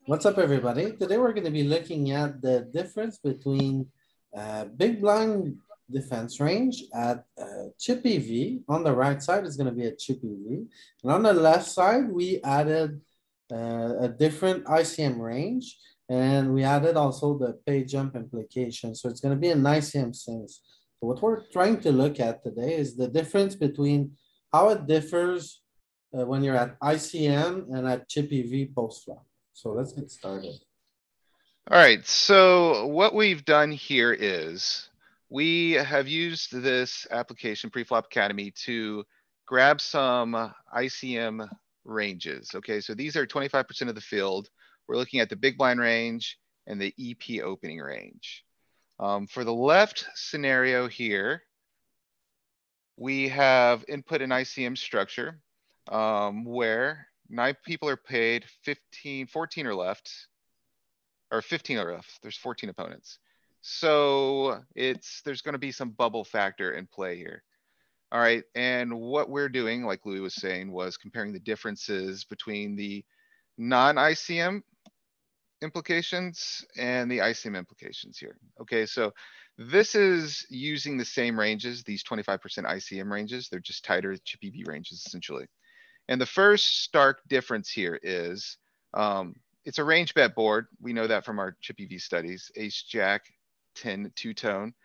What's up, everybody? Today we're going to be looking at the difference between big blind defense range at Chippy V. On the right side is going to be a Chippy V, and on the left side we added a different ICM range, and we added also the pay jump implication. So it's going to be an ICM sense. So what we're trying to look at today is the difference between how it differs when you're at ICM and at Chippy V post flop. So let's get started. All right, so what we've done here is we have used this application, Preflop Academy, to grab some ICM ranges. Okay, so these are 25% of the field. We're looking at the big blind range and the EP opening range. For the left scenario here, we have input an ICM structure where 9 people are paid 14 are left. Or 15 are left. There's 14 opponents. So there's going to be some bubble factor in play here. All right. And what we're doing, like Louis was saying, was comparing the differences between the non-ICM implications and the ICM implications here. Okay. So this is using the same ranges, these 25% ICM ranges. They're just tighter Chippy V ranges essentially. And the first stark difference here is, it's a range bet board. We know that from our Chippy V studies, ace, jack, 10, two-tone.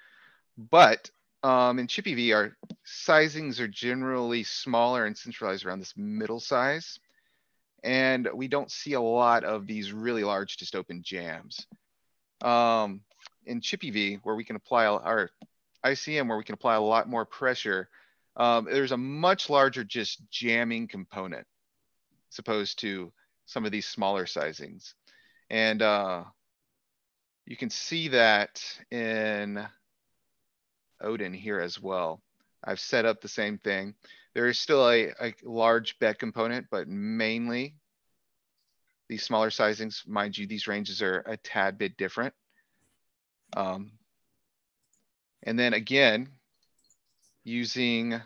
But in Chippy V, our sizings are generally smaller and centralized around this middle size. And we don't see a lot of these really large just open jams. In Chippy V, where we can apply our ICM, where we can apply a lot more pressure, there's a much larger just jamming component as opposed to some of these smaller sizings. And you can see that in Odin here as well. I've set up the same thing. There is still a large bet component, but mainly these smaller sizings. Mind you, these ranges are a tad bit different. And then again, using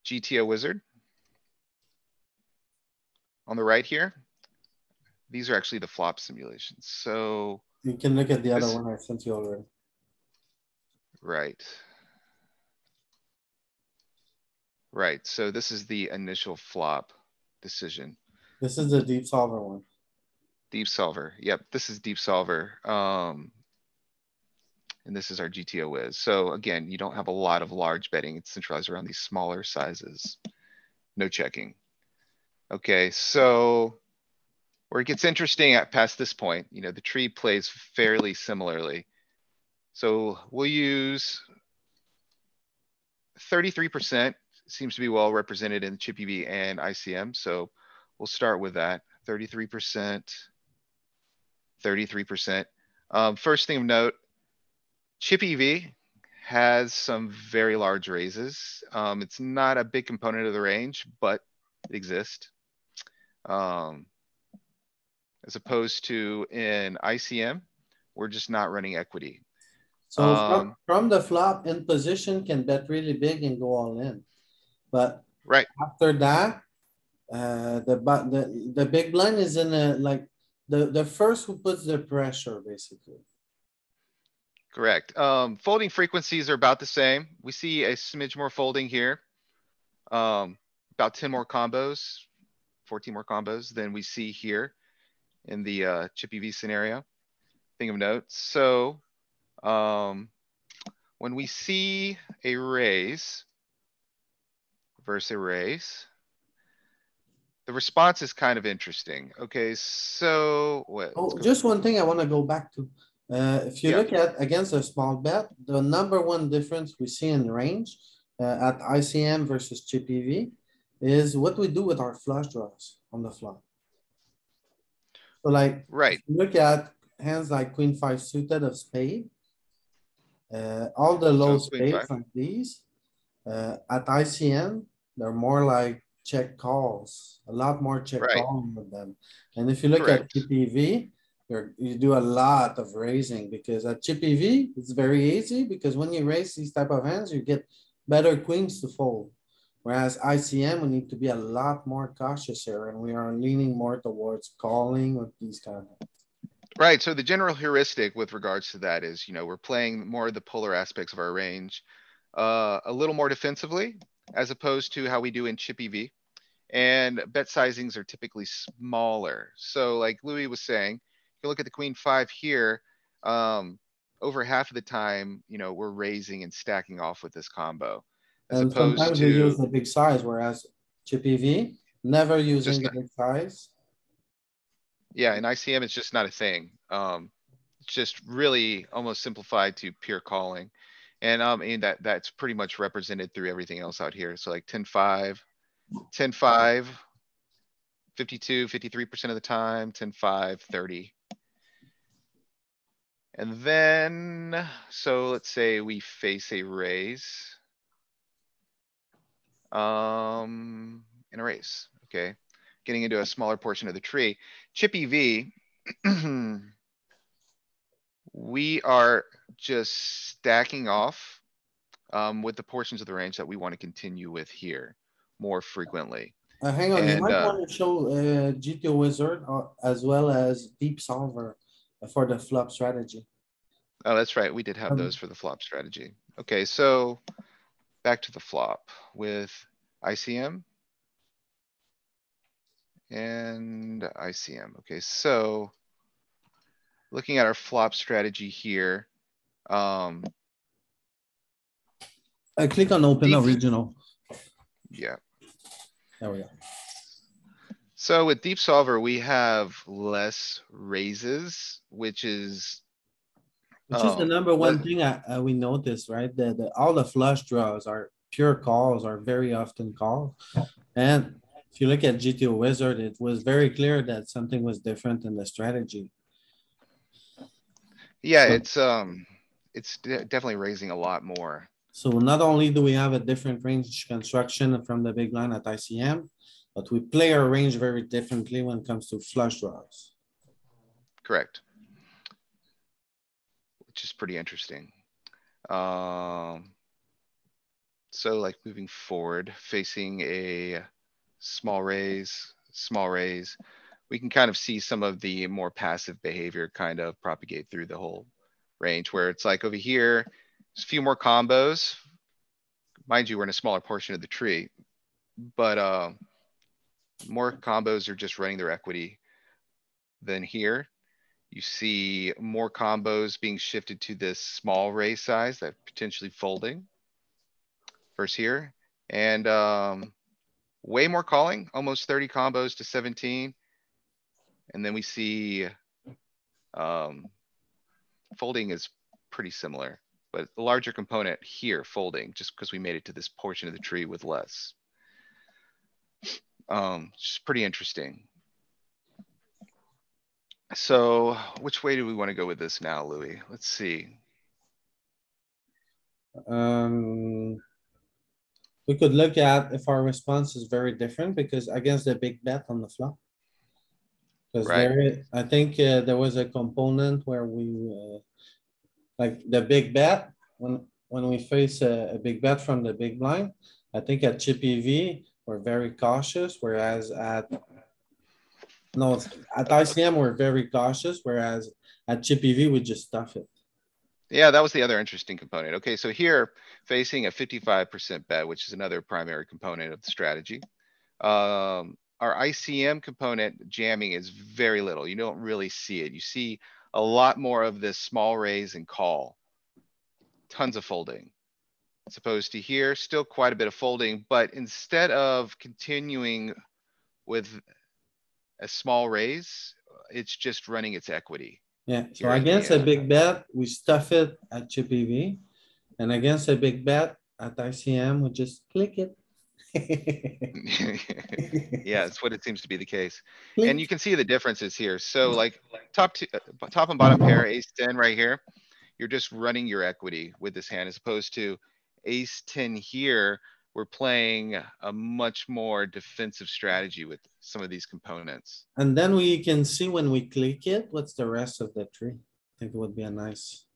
GTO Wizard on the right here, these are actually the flop simulations. So you can look at the other one I sent you already. Right. Right. So this is the initial flop decision. This is the deep solver one. Deep solver. Yep. This is deep solver. And this is our GTO Wiz. So again, you don't have a lot of large betting. It's centralized around these smaller sizes. No checking. Okay. So where it gets interesting at past this point, the tree plays fairly similarly. So we'll use 33% seems to be well represented in Chippy V and ICM. So we'll start with that. 33%, 33%. First thing of note, Chippy V has some very large raises. It's not a big component of the range, but it exists. As opposed to in ICM, we're just not running equity. So from the flop in position can bet really big and go all in. But right after that, the big blind is in a like the first who puts the pressure basically. Correct. Folding frequencies are about the same. We see a smidge more folding here. About 10 more combos, 14 more combos than we see here in the Chippy V scenario. Thing of note. So when we see a raise versus a raise, the response is kind of interesting. Okay, so what? Oh, just one thing I want to go back to. If you look at against a small bet, the number one difference we see in range at ICM versus Chippy V is what we do with our flush draws on the flop. So like, right. Look at hands like Queen 5 suited of spade. All the low spades like these at ICM, they're more like check calls, a lot more check calling with them. And if you look at Chippy V, you do a lot of raising because at Chippy V, it's very easy because when you raise these type of hands, you get better queens to fold. Whereas ICM, we need to be a lot more cautious here and we are leaning more towards calling with these kind of. Right, so the general heuristic with regards to that is, we're playing more of the polar aspects of our range. A little more defensively, as opposed to how we do in Chippy V. And bet sizings are typically smaller. So like Louis was saying, if you look at the queen five here, over half of the time, we're raising and stacking off with this combo. As And opposed sometimes we use to the big size, whereas Chippy V, never using just, the big size. yeah, in ICM, it's just not a thing. It's just really almost simplified to pure calling. And and that's pretty much represented through everything else out here. So like 10-5, 10-5, 52, 53% of the time, 10-5, 30. And then, so let's say we face a raise. In a raise, okay? Getting into a smaller portion of the tree. Chippy V. We are just stacking off with the portions of the range that we want to continue with here more frequently. Hang on, you And might want to show GTO Wizard as well as Deep Solver for the flop strategy. oh, that's right, we did have those for the flop strategy. Okay, so back to the flop with ICM. And ICM. Okay, so looking at our flop strategy here. I click on open Deep- original. Yeah, There we go. so with deep solver, we have less raises, which is. Which is the number le- one thing we noticed, right? All the flush draws are pure calls are very often called. And if you look at GTO Wizard, it was very clear that something was different in the strategy. Yeah, So- it's definitely raising a lot more. So not only do we have a different range construction from the big line at ICM, but we play our range very differently when it comes to flush draws. Correct. Which is pretty interesting. So like moving forward, facing a small raise, we can kind of see some of the more passive behavior kind of propagate through the whole range where it's like over here, there's a few more combos. Mind you, we're in a smaller portion of the tree, but more combos are just running their equity than here. You see more combos being shifted to this small raise size that potentially folding. First here, and way more calling, almost 30 combos to 17. And then we see folding is pretty similar, but the larger component here folding just because we made it to this portion of the tree with less. Just pretty interesting. So which way do we want to go with this now, Louis? Let's see. We could look at if our response is very different because against the big bet on the flop. Because Right. I think there was a component where like the big bet, when we face a big bet from the big blind, I think at Chippy V, we're very cautious, whereas no, at ICM, we're very cautious, whereas at Chippy V, we just stuff it. Yeah, that was the other interesting component. Okay, so here facing a 55% bet, which is another primary component of the strategy. Our ICM component jamming is very little. You don't really see it. You see a lot more of this small raise and call. Tons of folding. As opposed to here, still quite a bit of folding, but instead of continuing with a small raise, it's just running its equity. Yeah, so Here in the, against a big bet, we stuff it at Chippy V. And against a big bet at ICM, we just click it. Yeah, it's what it seems to be the case. And Click. you can see the differences here. So like top and bottom pair, ace 10 right here. You're just running your equity with this hand as opposed to ace 10 here. We're playing a much more defensive strategy with some of these components. And then we can see when we click it, what's the rest of the tree? I think it would be a nice.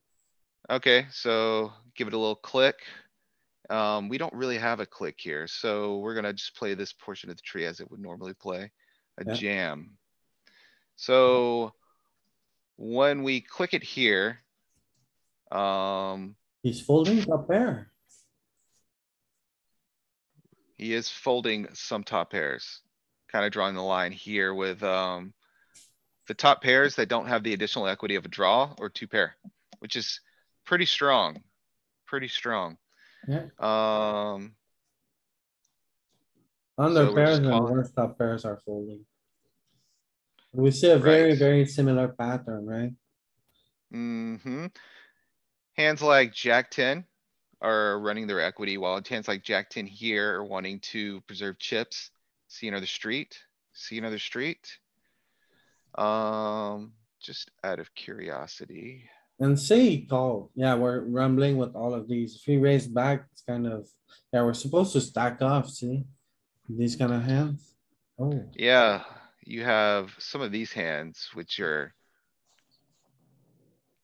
Okay, so give it a little click. We don't really have a click here, so we're gonna just play this portion of the tree as it would normally play, a Yeah. jam. So when we click it here, He's folding top pair. he is folding some top pairs. Kind of drawing the line here with, the top pairs that don't have the additional equity of a draw or two pair, which is pretty strong, pretty strong. Yeah. Um, Under so we're pairs just and calling, worst top pairs are folding. We see a right? very, very similar pattern, right? Hmm. Hands like Jack ten are running their equity, while hands like Jack ten here are wanting to preserve chips. See another street, see another street. Just out of curiosity. And say he called. Yeah, we're rambling with all of these. If he raised back, it's kind of, yeah, we're supposed to stack off, see? These kind of hands. Oh, Yeah, you have some of these hands which are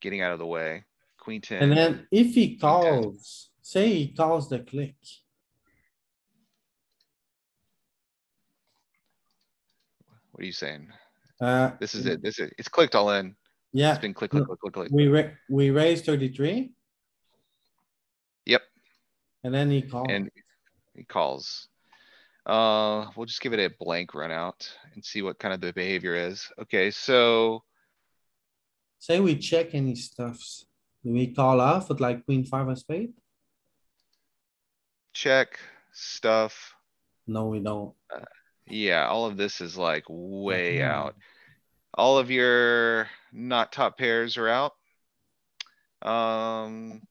getting out of the way. Queen and ten, then if he king ten. calls, say he calls the click. What are you saying? Uh, This is it. This is, it's clicked all in. It's yeah, been click, click, no, click, click, click. we raised 33 Yep, and then he called. and he calls. We'll just give it a blank run out and see what kind of the behavior is. Okay, so Say we check any stuffs. Do we call off with like queen five of spade? check, stuff. No, we don't. Yeah, all of this is like way Uh-huh. out. All of your not top pairs are out. Um,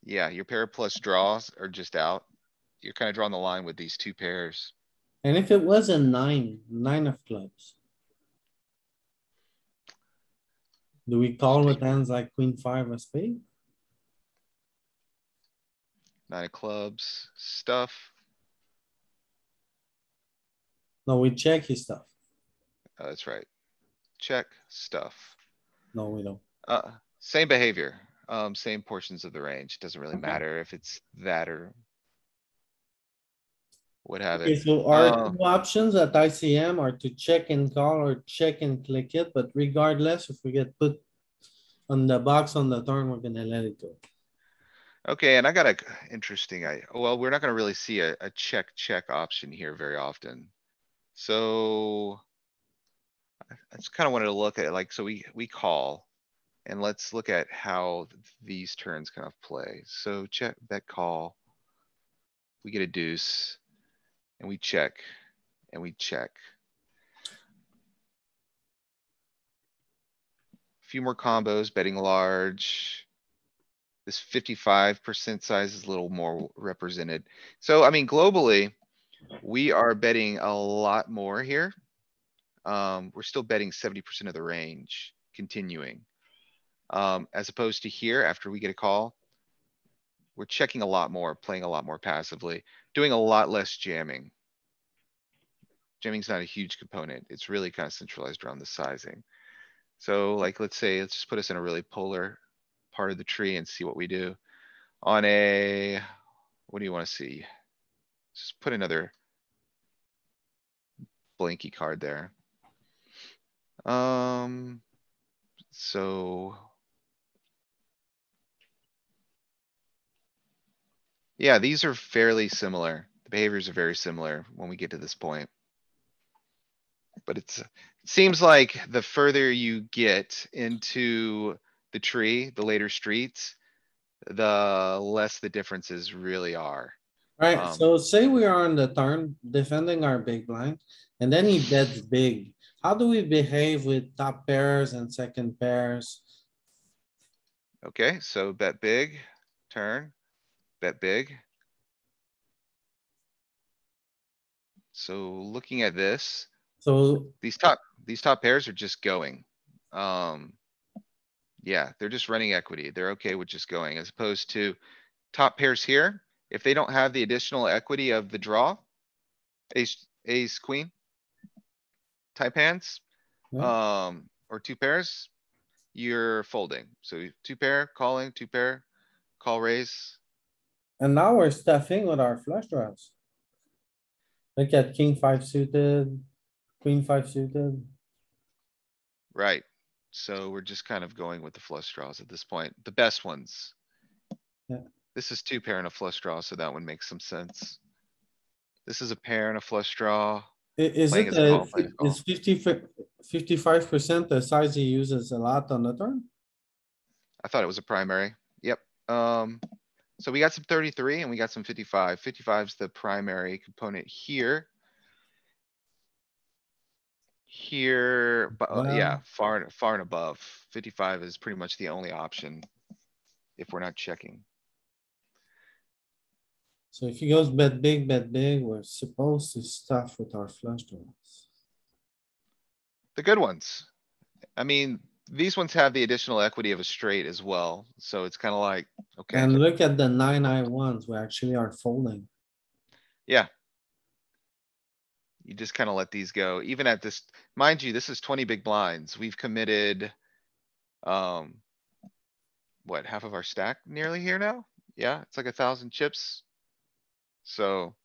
yeah, your pair plus draws are just out. You're kind of drawing the line with these two pairs. And if it was a nine of clubs, do we Just call with take your hands like queen five of spade? nine of clubs, stuff. No, we check his stuff. Oh, that's right. Check, stuff. No, we don't. Same behavior, same portions of the range. Doesn't really Okay. matter if it's that or what have it. Okay, so our two options at ICM are to check and call or check and click it, but regardless, if we get put on the box on the turn, we're gonna let it go. Okay, and I got a interesting, well, we're not gonna really see a check option here very often. So I just kinda wanted to look at like, so we call. And let's look at how these turns kind of play. So check, bet, call. We get a deuce. And we check. And we check. A few more combos, betting large. This 55% size is a little more represented. So, I mean, globally, we are betting a lot more here. We're still betting 70% of the range, continuing. As opposed to here, after we get a call, we're checking a lot more, playing a lot more passively, doing a lot less jamming. Jamming's not a huge component. It's really kind of centralized around the sizing. So like, let's say, let's just put us in a really polar part of the tree and see what we do. On a, what do you want to see? Just put another blanky card there. So. Yeah, these are fairly similar. The behaviors are very similar when we get to this point. But it seems like the further you get into the tree, the later streets, the less the differences really are. Right, Um, so say we are on the turn defending our big blind and then he bets big. How do we behave with top pairs and second pairs? okay, so bet big, turn, bet big. So looking at this, So these top pairs are just going. Um, yeah, they're just running equity. They're okay with just going as opposed to top pairs here. If they don't have the additional equity of the draw, ace, queen type hands, yeah, or two pairs, you're folding. So two pair, calling, two pair, call raise. And now we're stuffing with our flush draws. Look at king five suited, queen five suited. Right. So we're just kind of going with the flush draws at this point, the best ones. Yeah. This is two pair and a flush draw, so that one makes some sense. This is a pair and a flush draw. Is Playing it, as a call, playing as a is call. 55% the size he uses a lot on the turn? I thought it was a primary. Yep. So we got some 33 and we got some 55. 55 is the primary component here. Here, but yeah, Well, far and above. 55 is pretty much the only option. If we're not checking. so if he goes bet big, we're supposed to stuff with our flush draws. The good ones. I mean, these ones have the additional equity of a straight as well, so it's kinda like, okay, And look at the 9 we actually are folding. yeah. You just kinda let these go, even at this, mind you, this is 20 big blinds. We've committed. Um. What, half of our stack nearly here now? Yeah, it's like 1,000 chips. So.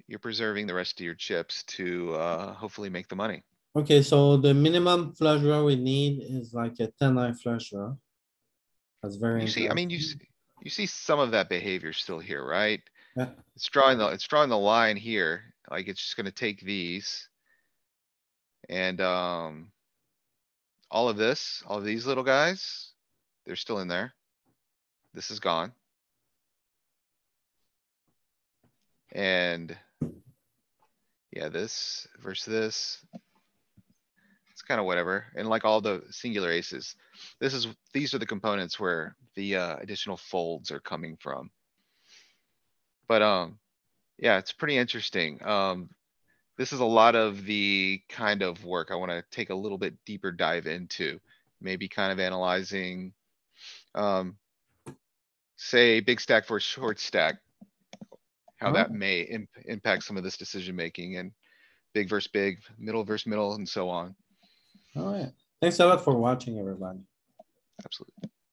You're preserving the rest of your chips to, hopefully make the money. Okay, so the minimum flush draw we need is like a 10-9 flush draw. That's very You see, I mean, interesting. you see some of that behavior still here, right? Yeah, It's drawing the line here, like it's just gonna take these. And, all of these little guys, they're still in there. This is gone. And. Yeah, this versus this. It's kinda whatever. And like all the singular aces, these are the components where the, additional folds are coming from. But, yeah, it's pretty interesting. This is a lot of the kind of work I wanna take a little bit deeper dive into. Maybe kind of analyzing, um. Say big stack for short stack. How that alright, may impact some of this decision making and big versus big, middle versus middle and so on. alright. Thanks a lot for watching, everybody. Absolutely.